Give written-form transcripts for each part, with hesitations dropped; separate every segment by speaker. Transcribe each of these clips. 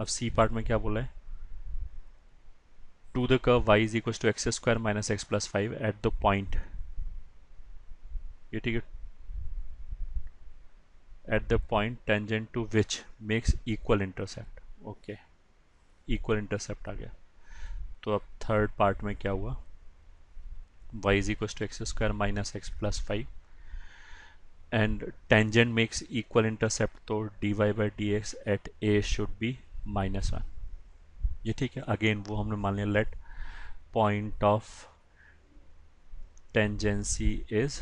Speaker 1: अब C part में क्या बोला है, to the curve y is equal to x square minus x plus 5 at the point, ये ठीक है, at the point tangent to which makes equal intercept. Okay, equal intercept आ गया। तो अब थर्ड पार्ट में क्या हुआ, y is equal to x square minus x plus 5 and tangent makes equal intercept, तो dy by d x at a should be -1। ये ठीक है, अगेन वो हमने मान लिया, let point of tangency is,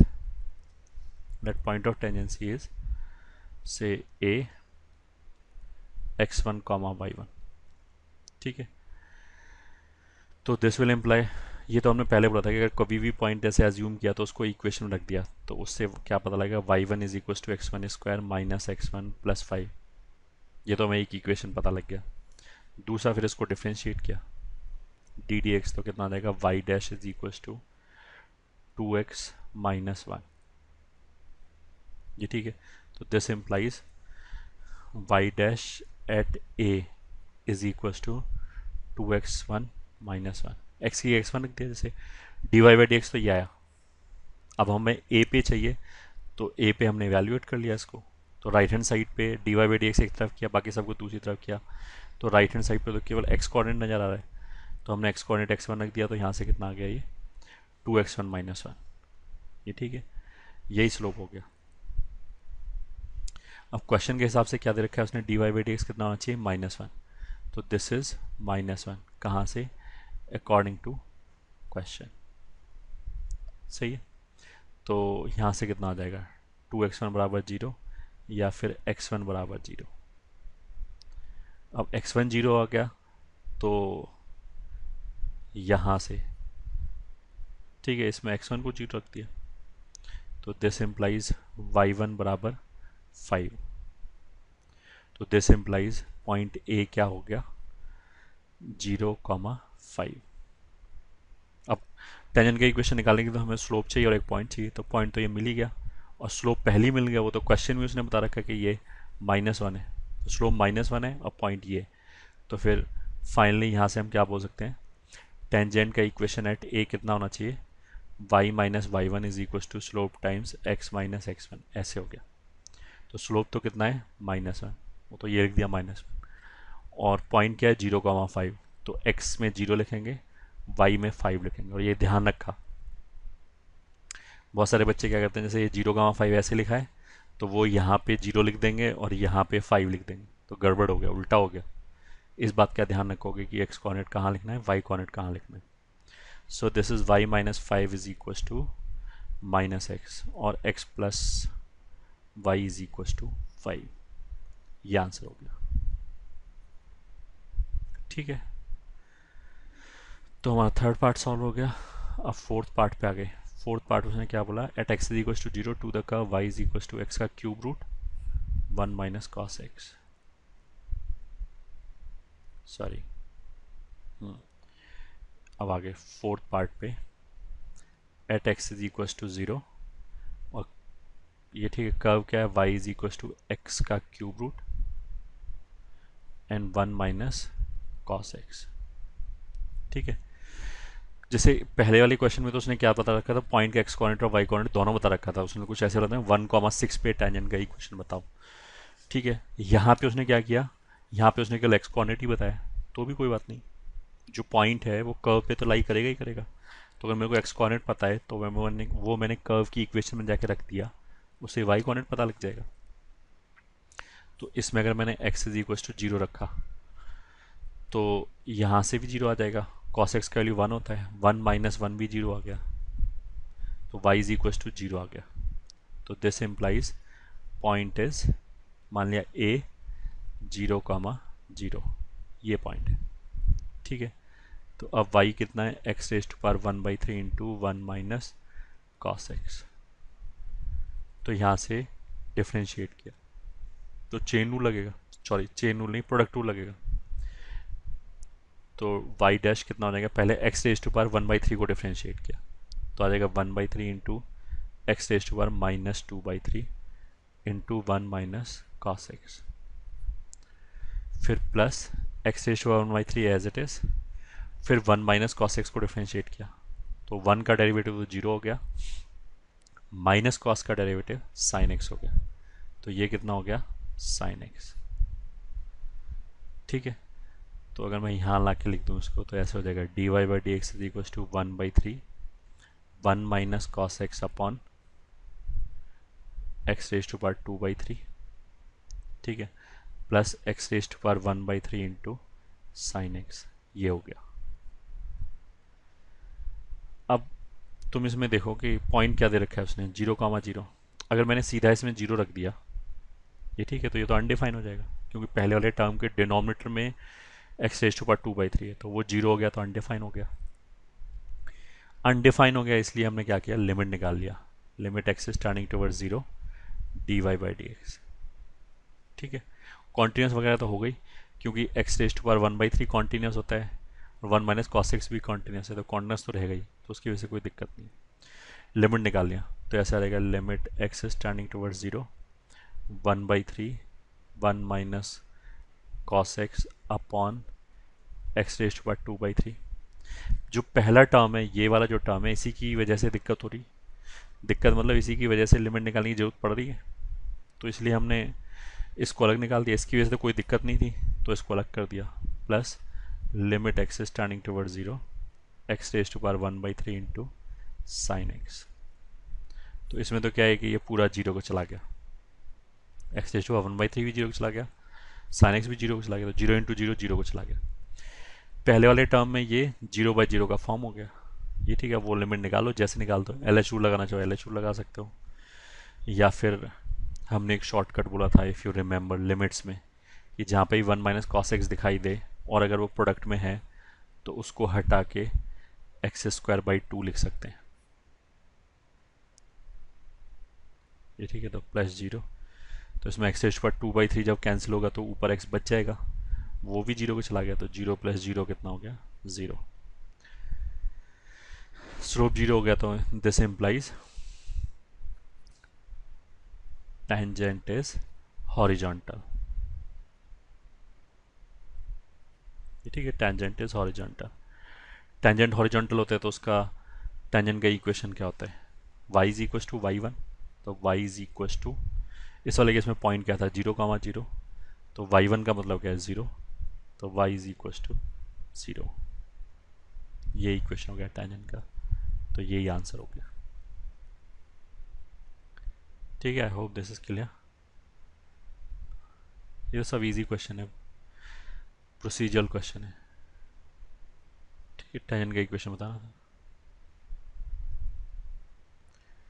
Speaker 1: let point of tangency is से a x1 comma y1। ठीक है, तो दिस विल इम्प्लाई, ये तो हमने पहले बोला था कि अगर कभी भी पॉइंट ऐसे एज्यूम किया तो उसको इक्वेशन में रख दिया तो उससे क्या पता लगेगा, y1 is equal to x one square minus x1 plus 5। ये तो हमें एक इक्वेशन पता लग गया। दूसरा फिर इसको डिफ्रेंशिएट किया, डी डी एक्स, तो कितना आ जाएगा, y dash is equal to 2x minus 1। ये ठीक है, तो this implies y dash at a is equal to 2x1 minus 1। X की x1 रख दिया, जैसे d y by d x तो ये आया। अब हमें a पे चाहिए, तो a पे हमने वैल्यूएट कर लिया इसको, तो राइट हैंड साइड पे d y by d x एक तरफ किया, बाकी सबको दूसरी तरफ किया, तो राइट हैंड साइड पे तो केवल x कोऑर्डिनेट नज़र आ रहा है, तो हमने x कोऑर्डिनेट x1 रख दिया, तो यहाँ से कितना आ गया, ये 2x1 माइनस 1। ये ठीक है, यही स्लोप हो गया। अब क्वेश्चन के हिसाब से क्या दे रखा है उसने, d y by d x कितना होना चाहिए, -1, तो दिस इज -1, कहाँ से, अकॉर्डिंग टू क्वेश्चन। सही है, तो यहाँ से कितना आ जाएगा, 2x1 बराबर 0 या फिर x1 बराबर 0। अब x1 0 आ गया, तो यहाँ से ठीक है, इसमें x1 को 0 रख दिया, तो दिस इम्प्लाइज y1 बराबर 5। तो दिस इम्प्लाइज पॉइंट ए क्या हो गया, 0,5। अब टेंजेंट का इक्वेशन निकालने के लिए तो हमें स्लोप चाहिए और एक पॉइंट चाहिए, तो पॉइंट तो ये मिल ही गया और स्लोप पहले ही मिल गया, वो तो क्वेश्चन में उसने बता रखा कि ये -1 है, तो स्लोप -1 है और पॉइंट ये, तो फिर फाइनली यहाँ से हम क्या बोल सकते हैं, टेंजेंट का इक्वेशन एट ए कितना होना चाहिए, y minus y one is equal to slope times x minus x1, ऐसे हो गया। तो स्लोप तो कितना है, -1, वो तो ये लिख दिया -1, और पॉइंट क्या है, 0,5, तो x में 0 लिखेंगे, y में 5 लिखेंगे। और ये ध्यान रखा, बहुत सारे बच्चे क्या करते हैं, जैसे ये 0,5 ऐसे लिखा है तो वो यहाँ पे 0 लिख देंगे और यहाँ पे 5 लिख देंगे, तो गड़बड़ हो गया, उल्टा हो गया। इस बात का ध्यान रखोगे कि x कोऑर्डिनेट कहाँ लिखना है, y कोऑर्डिनेट कहाँ लिखना है। So this is y minus 5 is equal to -x और x plus y is equal to 5। ये आंसर हो गया। ठीक है, तो हमारा थर्ड पार्ट सॉल्व हो गया। अब फोर्थ पार्ट पे आ गए। फोर्थ पार्ट उसने क्या बोला, at x is equal to 0 to the curve y is equal to x का cube root 1 minus cos x. Sorry, अब आगे फोर्थ पार्ट पे, at x is equal to 0 और ये ठीक है, कर्व क्या है, y is equal to x का cube root and 1 minus cos x. ठीक है, जैसे पहले वाले क्वेश्चन में तो उसने क्या बता रखा था, पॉइंट का एक्स कोऑर्डिनेट और वाई कोऑर्डिनेट दोनों बता रखा था, उसने कुछ ऐसे बताया 1,6 पे टेंजेंट का इक्वेशन बताओ। ठीक है, यहाँ पे उसने क्या किया, यहाँ पे उसने केवल एक्स कोऑर्डिनेट ही बताया, तो भी कोई बात नहीं, जो पॉइंट है वो कर्व पे तो लाई करेगा ही करेगा। तो अगर मेरे को एक्स कोऑर्डिनेट पता है तो मैंने कर्व की इक्वेशन में जाके रख दिया, उससे वाई कोऑर्डिनेट पता लग जाएगा। तो इसमें अगर मैंने एक्स इज इक्वल टू 0 रखा तो यहाँ से भी 0 आ जाएगा, कॉस एक्स का वैल्यू 1 होता है, 1 माइनस 1 भी 0 आ गया, तो y इज इक्वल टू 0 आ गया। तो दिस इम्प्लाइज पॉइंट इज, मान लिया a 0,0, ये पॉइंट है। ठीक है, तो अब y कितना है, x raise to power 1/3 into 1 minus cos x. तो यहाँ से डिफ्रेंशिएट किया तो चेन रूल लगेगा, सॉरी चेन रूल नहीं, प्रोडक्ट रूल लगेगा। तो y डैश कितना हो जाएगा, पहले x रेज टू पावर 1/3 को डिफ्रेंशिएट किया तो आ जाएगा 1/3 into x raise to power -2/3 into 1 minus cos x, फिर plus x raise to power 1/3 as it is, फिर 1 माइनस कॉस एक्स को डिफ्रेंशिएट किया तो 1 का डेरिवेटिव तो 0 हो गया, माइनस कॉस का डेरिवेटिव साइन एक्स हो गया, तो ये कितना हो गया साइन एक्स। ठीक है, तो अगर मैं यहाँ ला के लिख दूँ इसको तो ऐसे हो जाएगा dy by d x is equal to 1/3 1 minus cos x upon x raise to power 2/3, ठीक है, plus x raise to power 1/3 into sine x, ये हो गया। अब तुम इसमें देखो कि पॉइंट क्या दे रखा है उसने, 0,0। अगर मैंने सीधा इसमें 0 रख दिया ये, ठीक है, तो ये तो अनडिफाइन हो जाएगा क्योंकि पहले वाले टर्म के डिनोमिनेटर में एक्स रेज टू पावर 2/3 है, तो वो 0 हो गया तो अनडिफाइन हो गया। अनडिफाइन हो गया इसलिए हमने क्या किया, लिमिट निकाल लिया, limit x is turning towards 0 dy by d x. ठीक है, कॉन्टिन्यूस वगैरह तो हो गई क्योंकि x raise to power 1/3 continuous होता है और 1 माइनस कॉस एक्स भी कॉन्टिन्यूस है, तो कॉन्टिन्यूस तो रहेगा ही, तो उसकी वजह से कोई दिक्कत नहीं। लिमिट निकाल लिया तो ऐसा रहेगा limit x is turning towards 0 1/3 1 minus cos x upon x raise to power 2/3। जो पहला टर्म है, ये वाला जो टर्म है, इसी की वजह से दिक्कत हो रही, दिक्कत मतलब इसी की वजह से लिमिट निकालने की जरूरत पड़ रही है, तो इसलिए हमने इसको अलग निकाल दिया। इसकी वजह से तो कोई दिक्कत नहीं थी तो इसको अलग कर दिया, plus limit x is turning toward 0 x raise to power 1/3 into sine x. तो इसमें तो क्या है कि ये पूरा 0 को चला गया, एक्स रेज टू पावर 1/3 भी 0 को चला गया, साइन एक्स भी 0 को चला गया, तो 0 इंटू 0 0 को चला गया। पहले वाले टर्म में ये 0/0 का फॉर्म हो गया, ये ठीक है। वो लिमिट निकालो, जैसे निकाल दो, एल एच रूल लगाना चाहो एल एच रूल लगा सकते हो, या फिर हमने एक शॉर्टकट बोला था इफ़ यू रिमेंबर लिमिट्स में कि जहाँ पे ही 1 माइनस कॉस एक्स दिखाई दे और अगर वो प्रोडक्ट में है तो उसको हटा के एक्स स्क्वायर बाई 2 लिख सकते हैं, ये ठीक है। तो प्लस 0, तो इसमें एक्स रेज पर 2/3 जब कैंसिल होगा तो ऊपर एक्स बच जाएगा, वो भी 0 को चला गया, तो 0 प्लस 0 कितना हो गया 0। स्लोप 0 हो गया तो this implies tangent is horizontal, ठीक है, tangent is horizontal। tangent horizontal होता है तो उसका tangent का इक्वेशन क्या होता है, y is equal to y1, तो y इज इक्वल टू, इस वाले केस में पॉइंट क्या था 0,0, तो y1 का मतलब क्या है 0, तो y इज इक्वल टू 0, ये इक्वेशन हो गया tangent का, तो यही आंसर हो गया। ठीक है, I hope this is clear. ये सब इजी क्वेश्चन है, प्रोसीजरल क्वेश्चन है, ठीक है। टेंजेंट का इक्वेशन बताना था।